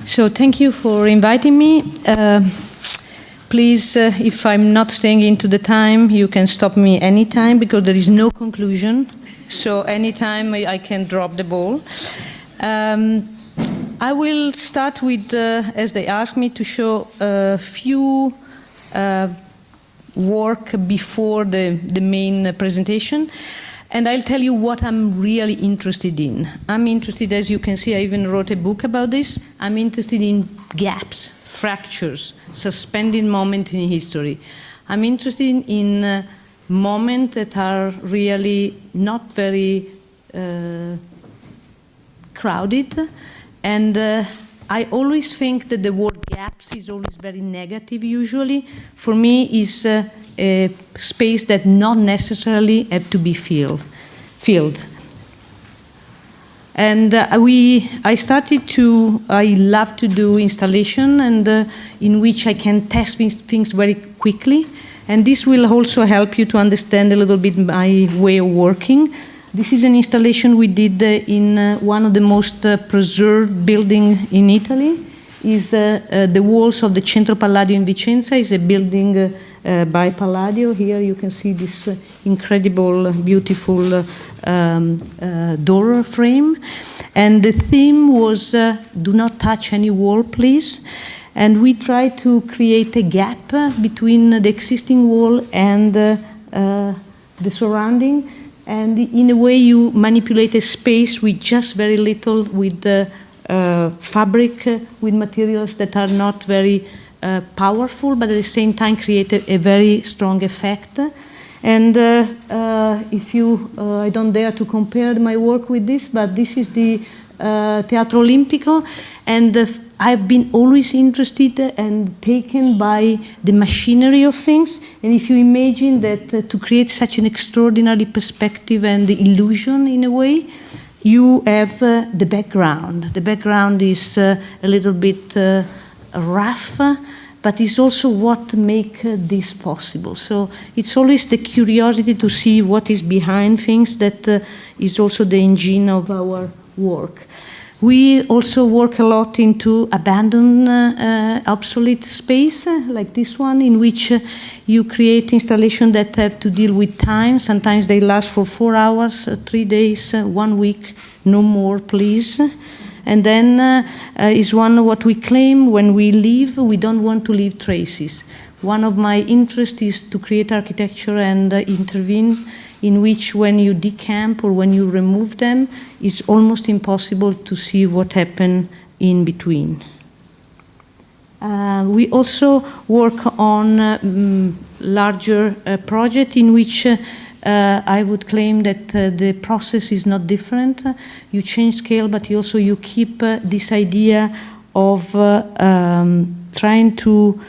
So thank you for inviting me. Please, if I'm not staying into the time, you can stop me anytime because there is no conclusion. So anytime I can drop the ball. I will start with, as they asked me, to show a few work before the main presentation. And I'll tell you what I'm really interested in. I'm interested, as you can see, I even wrote a book about this. I'm interested in gaps, fractures, suspended moments in history. I'm interested in moments that are really not very crowded. And I always think that the word gaps is always very negative usually. For me, is a space that not necessarily have to be filled. And I love to do installation and in which I can test things very quickly. And this will also help you to understand a little bit my way of working. This is an installation we did in one of the most preserved buildings in Italy. Is the walls of the Centro Palladio in Vicenza. Is a building by Palladio. Here you can see this incredible, beautiful door frame. And the theme was, do not touch any wall, please. And we tried to create a gap between the existing wall and the surrounding. And in a way you manipulate a space with just very little, with fabric, with materials that are not very powerful, but at the same time create a very strong effect. And if you, I don't dare to compare my work with this, but this is the Teatro Olimpico, and I've been always interested and taken by the machinery of things. And if you imagine that to create such an extraordinary perspective and the illusion in a way, you have the background. The background is a little bit rough, but it's also what makes this possible. So it's always the curiosity to see what is behind things that is also the engine of our work. We also work a lot into abandoned, obsolete space, like this one, in which you create installations that have to deal with time. Sometimes they last for 4 hours, 3 days, 1 week, no more, please. And then is one what we claim when we leave, we don't want to leave traces. One of my interests is to create architecture and intervene in which when you decamp or when you remove them, it's almost impossible to see what happened in between. We also work on larger project in which I would claim that the process is not different. You change scale, but you keep this idea of trying to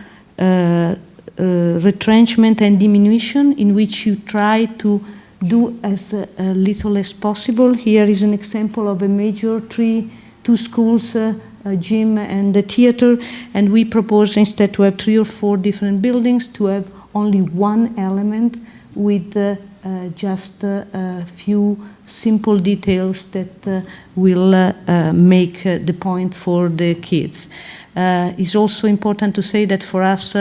retrenchment and diminution, in which you try to do as little as possible. Here is an example of a major two schools, a gym and a theater, and we propose instead to have 3 or 4 different buildings, to have only one element with just a few simple details that will make the point for the kids. It's also important to say that for us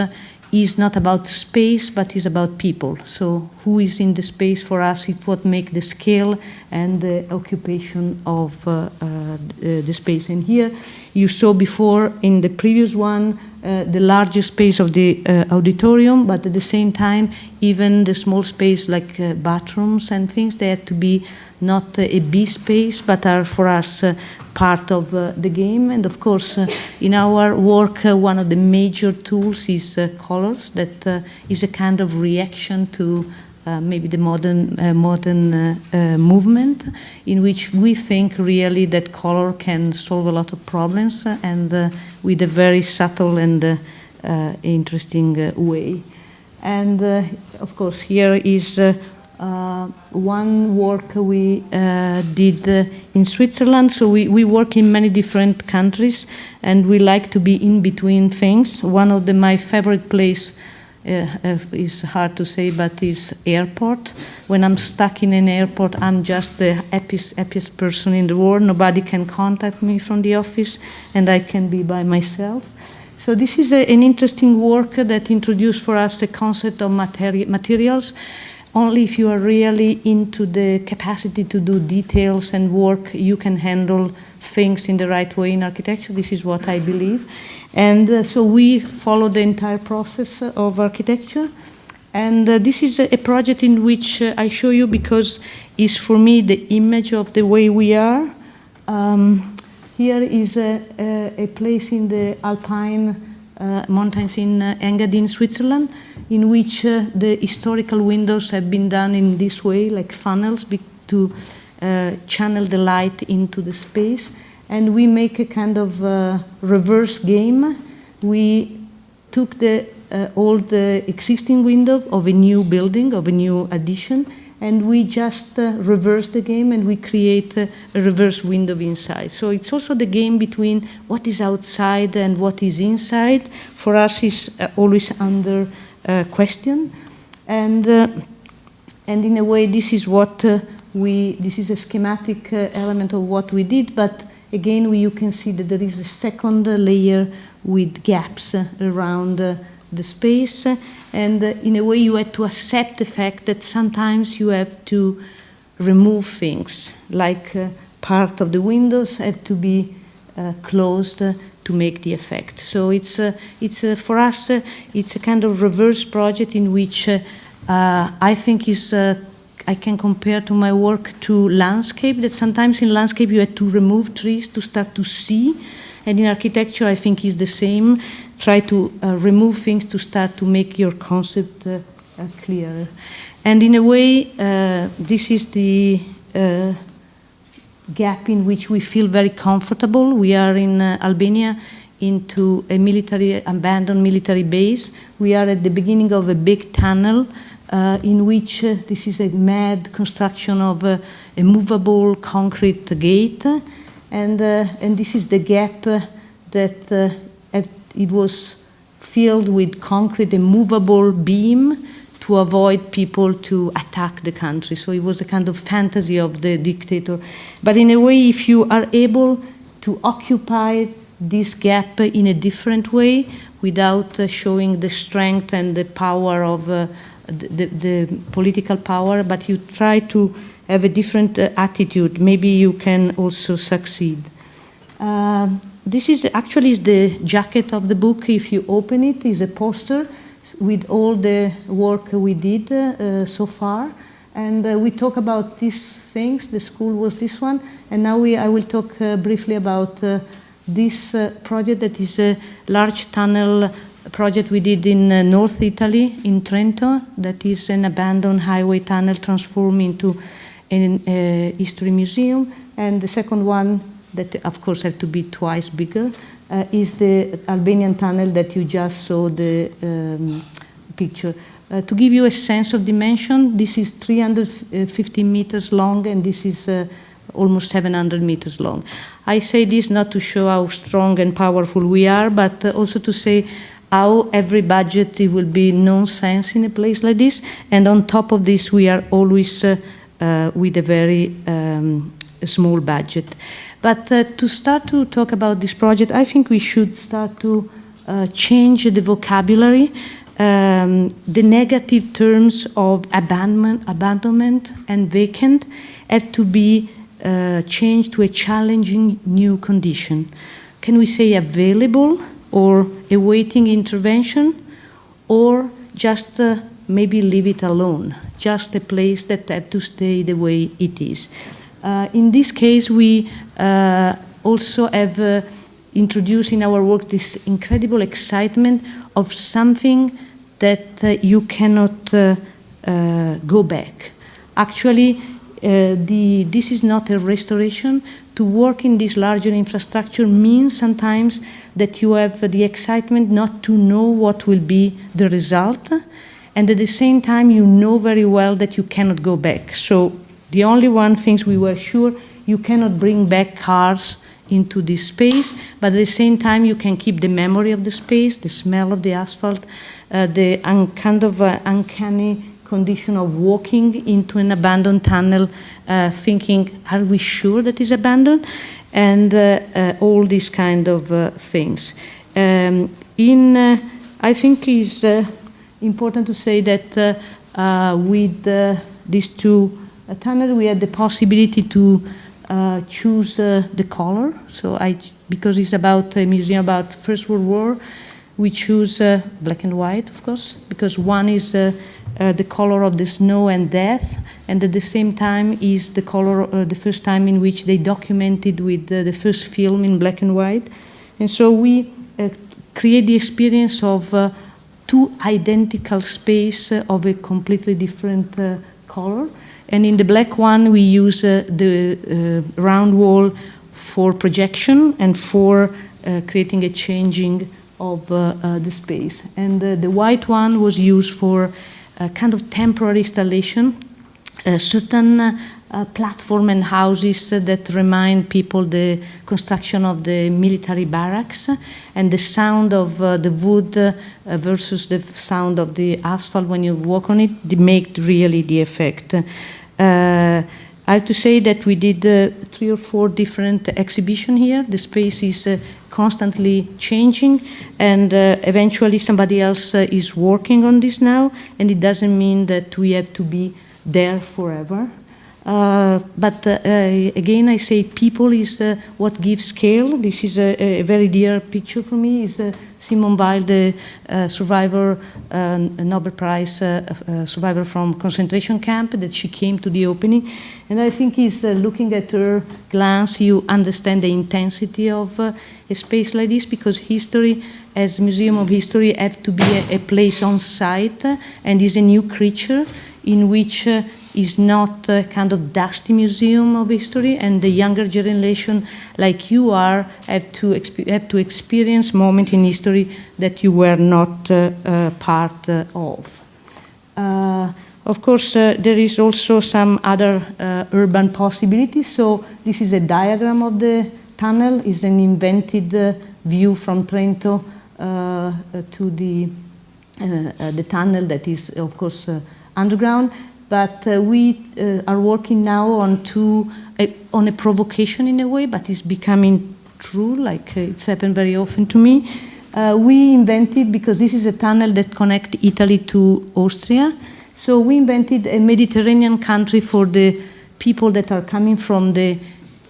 is not about space, but is about people. So who is in the space for us is what makes the scale and the occupation of the space. And here you saw before in the previous one the larger space of the auditorium, but at the same time even the small space like bathrooms and things, they have to be not a B space, but are for us part of the game. And of course, in our work, one of the major tools is colors. That is a kind of reaction to maybe the modern movement, in which we think really that color can solve a lot of problems, and with a very subtle and interesting way. And of course, here is one work we did in Switzerland. So we work in many different countries, and we like to be in between things. One of my favorite place is hard to say, but is airport. When I'm stuck in an airport, I'm just the happiest person in the world. Nobody can contact me from the office, and I can be by myself. So this is an interesting work that introduced for us the concept of materials. Only if you are really into the capacity to do details and work, you can handle things in the right way in architecture. This is what I believe. And so we follow the entire process of architecture. And this is a project in which I show you because it's for me the image of the way we are. Here is a place in the Alpine mountains in Engadin, Switzerland, in which the historical windows have been done in this way, like funnels, to channel the light into the space. And we make a kind of reverse game. We took the old existing window of a new building, of a new addition, and we just reverse the game and we create a reverse window inside. So it's also the game between what is outside and what is inside. For us, is always under question. And in a way, this is what this is a schematic element of what we did, but again, you can see that there is a second layer with gaps around the space, and in a way you had to accept the fact that sometimes you have to remove things, like part of the windows have to be closed to make the effect. So it's for us, it's a kind of reverse project in which I think is I can compare to my work to landscape, that sometimes in landscape you have to remove trees to start to see, and in architecture I think is the same. Try to remove things to start to make your concept clearer. And in a way, this is the gap in which we feel very comfortable. We are in Albania into a abandoned military base. We are at the beginning of a big tunnel in which this is a mad construction of a movable concrete gate. And this is the gap that it was filled with concrete, a movable beam to avoid people to attack the country. So it was a kind of fantasy of the dictator. But in a way, if you are able to occupy this gap in a different way, without showing the strength and the power of the political power, but you try to have a different attitude, maybe you can also succeed. This is actually the jacket of the book. If you open it, is a poster with all the work we did so far. And we talk about these things. The school was this one. And now I will talk briefly about this project that is a large tunnel project we did in North Italy, in Trento. That is an abandoned highway tunnel transformed into an history museum. And the second one, that of course have to be twice bigger, is the Albanian tunnel that you just saw the picture. To give you a sense of dimension, this is 350 meters long and this is almost 700 meters long. I say this not to show how strong and powerful we are, but also to say how every budget it will be nonsense in a place like this, and on top of this we are always with a very small budget. But to start to talk about this project, I think we should start to change the vocabulary. The negative terms of abandonment and vacant have to be changed to a challenging new condition. Can we say available or awaiting intervention, or just maybe leave it alone, just a place that has to stay the way it is? In this case, we also have introduced in our work this incredible excitement of something that you cannot go back. Actually, this is not a restoration. To work in this larger infrastructure means sometimes that you have the excitement not to know what will be the result, and at the same time you know very well that you cannot go back. So the only one thing we were sure, you cannot bring back cars into this space, but at the same time you can keep the memory of the space, the smell of the asphalt, the kind of uncanny condition of walking into an abandoned tunnel, thinking, are we sure that is abandoned? And all these kind of things. I think it's important to say that with these two tunnels, we had the possibility to choose the color. So because it's about a museum about First World War, we choose black and white, of course, because one is the color of the snow and death, and at the same time is the color, the first time in which they documented with the first film in black and white. And so we create the experience of two identical space of a completely different color. And in the black one, we use the round wall for projection and for creating a changing of the space. And the white one was used for a kind of temporary installation, certain platform and houses that remind people the construction of the military barracks, and the sound of the wood versus the sound of the asphalt when you walk on it, they make really the effect. I have to say that we did 3 or 4 different exhibitions here. The space is constantly changing, and eventually somebody else is working on this now, and it doesn't mean that we have to be there forever. But again, I say people is what gives scale. This is a very dear picture for me. Is Simone Weil, the survivor, Nobel Prize survivor from concentration camp, that she came to the opening. And I think is looking at her glance, you understand the intensity of a space like this, because history, as Museum of History, have to be a place on site, and is a new creature in which is not a kind of dusty museum of history, and the younger generation, like you are, have to experience moment in history that you were not part of. Of course, there is also some other urban possibilities. So this is a diagram of the tunnel. It's an invented view from Trento to the tunnel that is, of course, underground. But we are working now on a provocation in a way, but it's becoming true, like it's happened very often to me. We invented, because this is a tunnel that connects Italy to Austria, so we invented a Mediterranean country for the people that are coming from the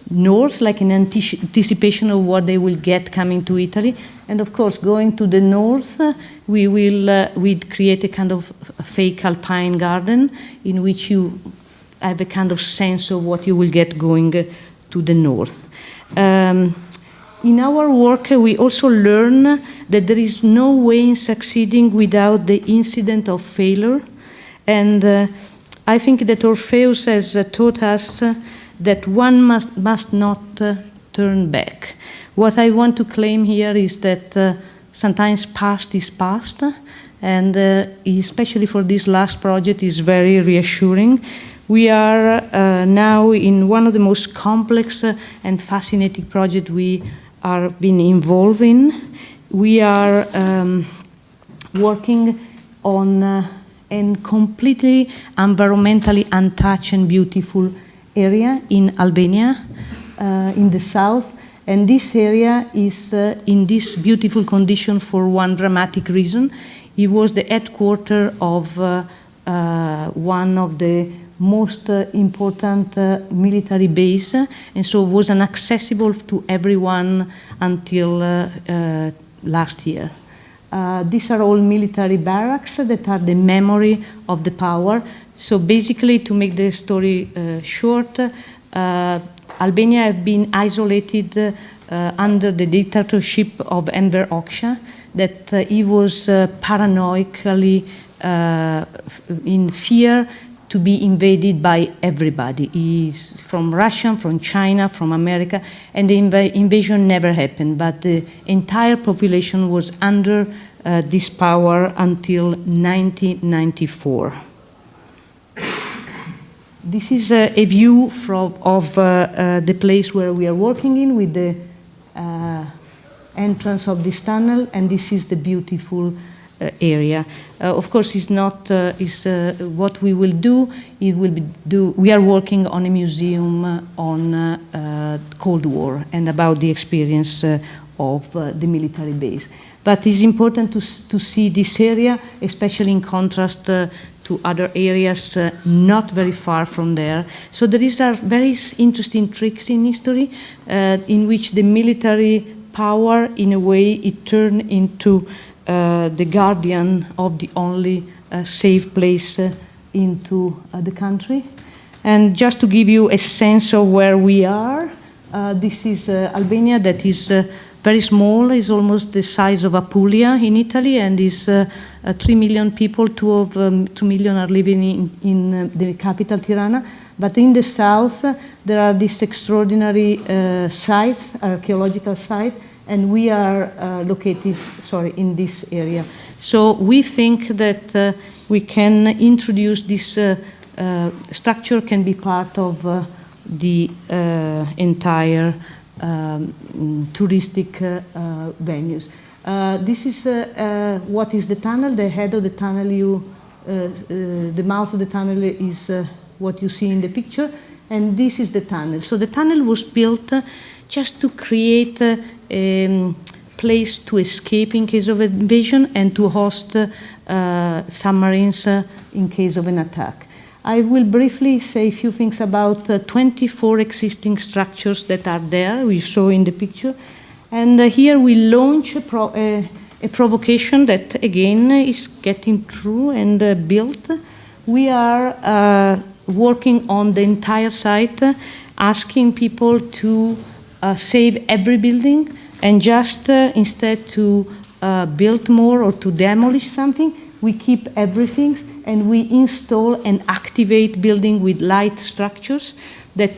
north, like in anticipation of what they will get coming to Italy. And of course, going to the north, we'd create a kind of fake alpine garden in which you have a kind of sense of what you will get going to the north. In our work, we also learn that there is no way in succeeding without the incident of failure. And I think that Orpheus has taught us that one must not turn back. What I want to claim here is that sometimes past is past, and especially for this last project is very reassuring. We are now in one of the most complex and fascinating projects we are being involved in. We are working on a completely environmentally untouched and beautiful area in Albania, in the south. And this area is in this beautiful condition for one dramatic reason. It was the headquarters of one of the most important military base, and so it was inaccessible to everyone until last year. These are all military barracks that are the memory of the power. So basically, to make the story short, Albania have been isolated under the dictatorship of Enver Hoxha, that he was paranoidally in fear to be invaded by everybody. He's from Russia, from China, from America, and the invasion never happened, but the entire population was under this power until 1994. This is a view of the place where we are working in, with the entrance of this tunnel, and this is the beautiful area. Of course, it's not what we will do. We are working on a museum on Cold War and about the experience of the military base. But it's important to see this area, especially in contrast to other areas not very far from there. So there are very interesting tricks in history in which the military power, in a way, it turned into the guardian of the only safe place into the country. And just to give you a sense of where we are, this is Albania, that is very small, is almost the size of Apulia in Italy, and is 3 million people, 2 million are living in the capital, Tirana. But in the south, there are these extraordinary sites, archaeological sites, and we are located, in this area. So we think that we can introduce this structure, can be part of the entire touristic venues. This is what is the tunnel. The head of the tunnel, the mouth of the tunnel is what you see in the picture, and this is the tunnel. So the tunnel was built just to create a place to escape in case of invasion and to host submarines in case of an attack. I will briefly say a few things about 24 existing structures that are there, we show in the picture. And here we launch a provocation that, again, is getting through and built. We are working on the entire site, asking people to save every building, and just instead to build more or to demolish something, we keep everything, and we install and activate building with light structures that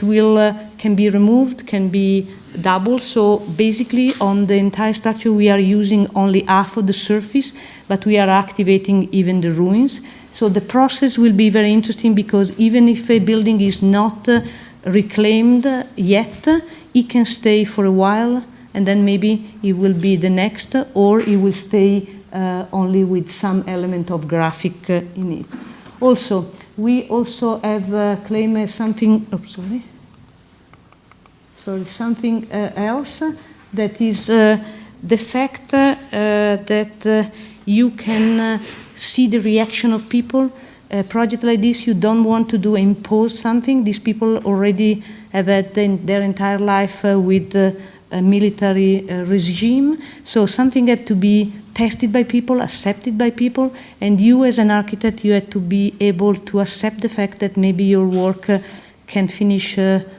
can be removed, can be doubled. So basically on the entire structure we are using only half of the surface, but we are activating even the ruins. So the process will be very interesting, because even if a building is not reclaimed yet, it can stay for a while, and then maybe it will be the next, or it will stay only with some element of graphic in it. Also, we also have claimed something, something else, that is the fact that you can see the reaction of people. A project like this, you don't want to impose something. These people already have had their entire life with a military regime, so something had to be tested by people, accepted by people, and you as an architect, you had to be able to accept the fact that maybe your work can finish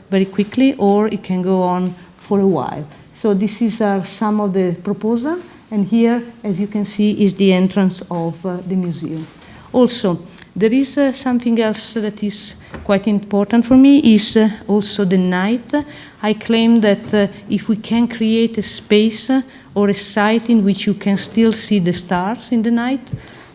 very quickly, or it can go on for a while. So this is some of the proposal, and here, as you can see, is the entrance of the museum. Also, there is something else that is quite important for me, is also the night. I claim that if we can create a space or a site in which you can still see the stars in the night,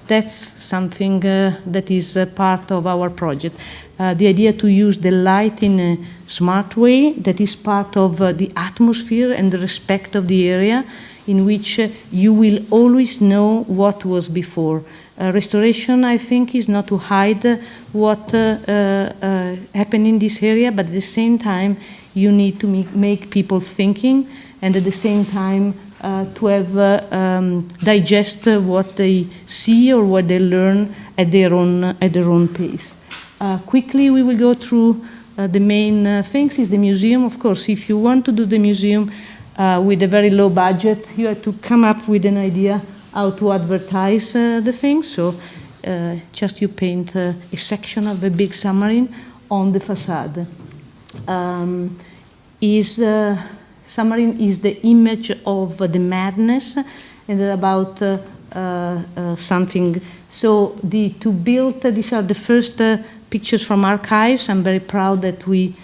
that's something that is part of our project. The idea to use the light in a smart way, that is part of the atmosphere and the respect of the area, in which you will always know what was before. Restoration, I think, is not to hide what happened in this area, but at the same time, you need to make people thinking, and at the same time, to have digest what they see or what they learn at their own pace. Quickly, we will go through the main things. Is the museum, of course. If you want to do the museum with a very low budget, you have to come up with an idea how to advertise the things. So just you paint a section of a big submarine on the facade. Submarine is the image of the madness, and about something. So to build, these are the first pictures from archives. I'm very proud that we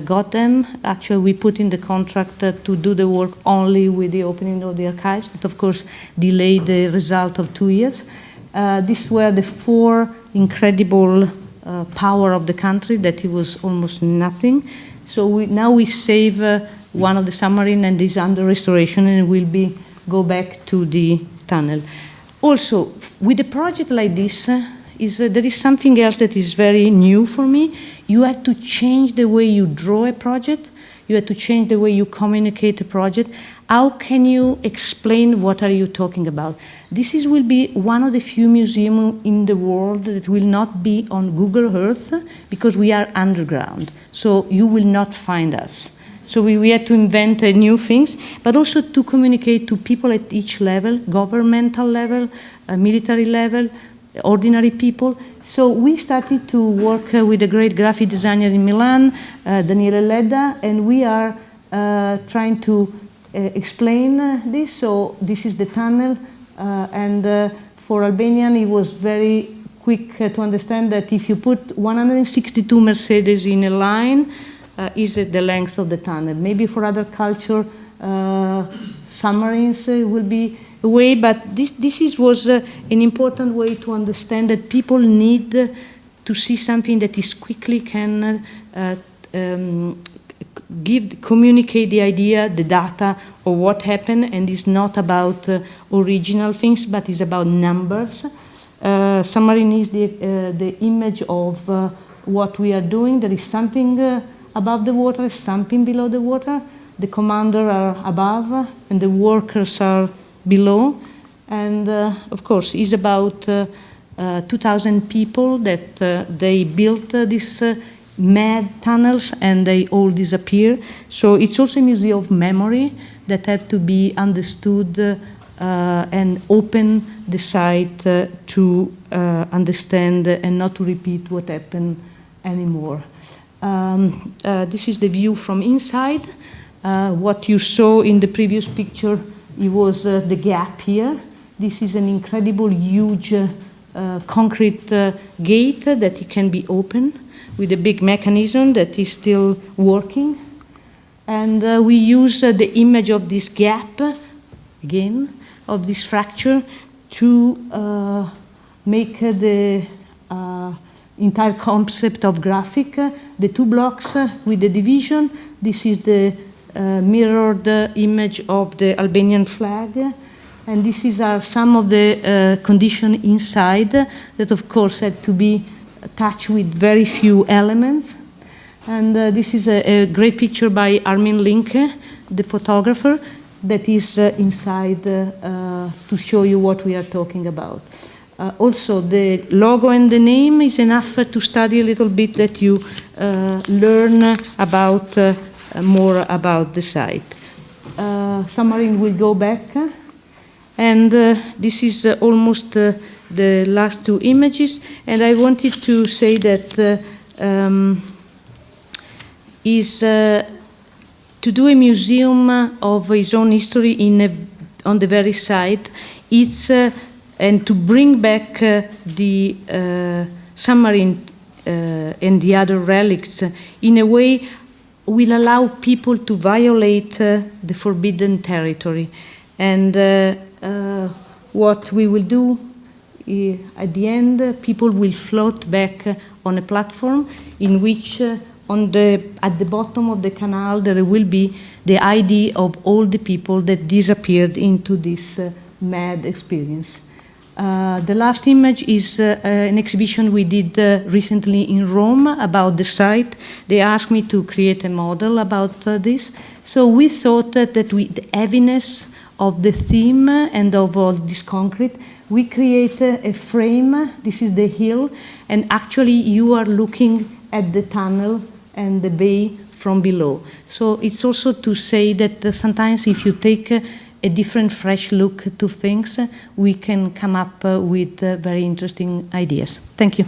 got them. Actually, we put in the contract to do the work only with the opening of the archives. That, of course, delayed the result of 2 years. These were the 4 incredible power of the country, that it was almost nothing. So now we save one of the submarine and is under restoration and will go back to the tunnel. Also, with a project like this, there is something else that is very new for me. You have to change the way you draw a project. You have to change the way you communicate a project. How can you explain what are you talking about? This will be one of the few museums in the world that will not be on Google Earth because we are underground. So you will not find us. So we had to invent new things, but also to communicate to people at each level, governmental level, military level, ordinary people. So we started to work with a great graphic designer in Milan, Daniele Ledda, and we are trying to explain this. So this is the tunnel, and for Albanian it was very quick to understand that if you put 162 Mercedes in a line, is the length of the tunnel. Maybe for other culture, submarines will be a way, but this was an important way to understand that people need to see something that is quickly can communicate the idea, the data of what happened, and is not about original things, but is about numbers. Submarine is the image of what we are doing. There is something above the water, something below the water. The commander are above, and the workers are below. And of course, it's about 2,000 people that they built these mad tunnels, and they all disappear. So it's also a museum of memory that have to be understood and open the site to understand and not to repeat what happened anymore. This is the view from inside. What you saw in the previous picture, it was the gap here. This is an incredible, huge concrete gate that it can be opened with a big mechanism that is still working. And we use the image of this gap, again, of this fracture, to make the entire concept of graphic. The two blocks with the division. This is the mirrored image of the Albanian flag. And this is some of the conditions inside that, of course, had to be touched with very few elements. And this is a great picture by Armin Linke, the photographer, that is inside to show you what we are talking about. Also, the logo and the name is enough to study a little bit, that you learn about more about the site. Submarine will go back, and this is almost the last two images. And I wanted to say that to do a museum of his own history on the very site, it's and to bring back the submarine and the other relics in a way will allow people to violate the forbidden territory. And what we will do at the end, people will float back on a platform in which at the bottom of the canal there will be the ID of all the people that disappeared into this mad experience. The last image is an exhibition we did recently in Rome about the site. They asked me to create a model about this. So we thought that with the heaviness of the theme and of all this concrete, we create a frame. This is the hill, and actually you are looking at the tunnel and the bay from below. So it's also to say that sometimes if you take a different, fresh look to things, we can come up with very interesting ideas. Thank you.